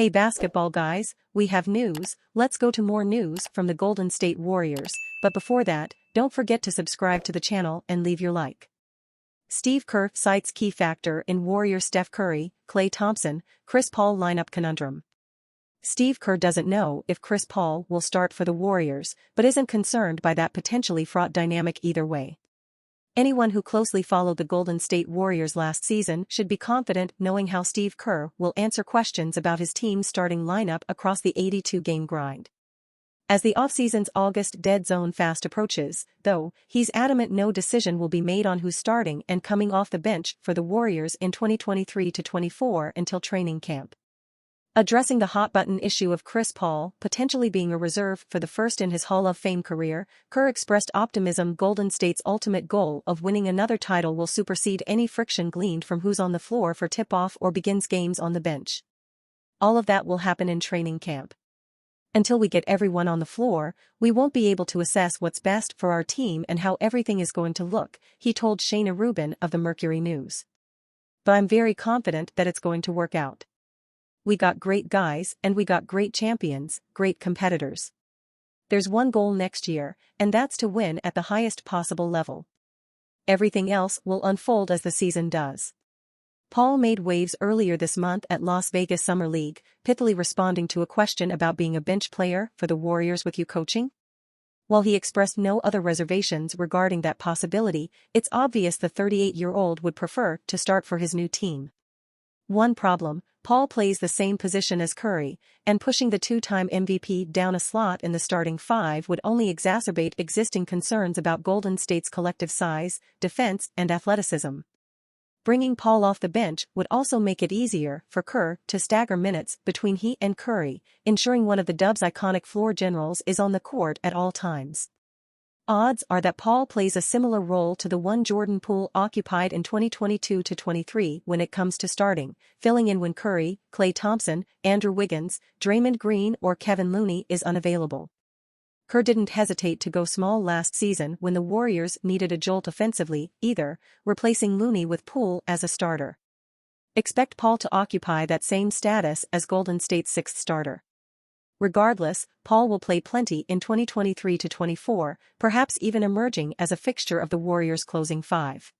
Hey basketball guys, we have news. Let's go to more news from the Golden State Warriors, but before that, don't forget to subscribe to the channel and leave your like. Steve Kerr cites key factor in Warriors Steph Curry, Klay Thompson, Chris Paul lineup conundrum. Steve Kerr doesn't know if Chris Paul will start for the Warriors, but isn't concerned by that potentially fraught dynamic either way. Anyone who closely followed the Golden State Warriors last season should be confident knowing how Steve Kerr will answer questions about his team's starting lineup across the 82-game grind. As the offseason's August dead zone fast approaches, though, he's adamant no decision will be made on who's starting and coming off the bench for the Warriors in 2023-24 until training camp. Addressing the hot-button issue of Chris Paul potentially being a reserve for the first in his Hall of Fame career, Kerr expressed optimism Golden State's ultimate goal of winning another title will supersede any friction gleaned from who's on the floor for tip-off or begins games on the bench. All of that will happen in training camp. Until we get everyone on the floor, we won't be able to assess what's best for our team and how everything is going to look, he told Shayna Rubin of the Mercury News. But I'm very confident that it's going to work out. We got great guys and we got great champions, great competitors. There's one goal next year, and that's to win at the highest possible level. Everything else will unfold as the season does. Paul made waves earlier this month at Las Vegas Summer League, pithily responding to a question about being a bench player for the Warriors with you coaching. While he expressed no other reservations regarding that possibility, it's obvious the 38-year-old would prefer to start for his new team. One problem: Paul plays the same position as Curry, and pushing the two-time MVP down a slot in the starting five would only exacerbate existing concerns about Golden State's collective size, defense, and athleticism. Bringing Paul off the bench would also make it easier for Kerr to stagger minutes between he and Curry, ensuring one of the Dubs' iconic floor generals is on the court at all times. Odds are that Paul plays a similar role to the one Jordan Poole occupied in 2022-23 when it comes to starting, filling in when Curry, Klay Thompson, Andrew Wiggins, Draymond Green or Kevin Looney is unavailable. Kerr didn't hesitate to go small last season when the Warriors needed a jolt offensively, either, replacing Looney with Poole as a starter. Expect Paul to occupy that same status as Golden State's sixth starter. Regardless, Paul will play plenty in 2023-24, perhaps even emerging as a fixture of the Warriors' closing five.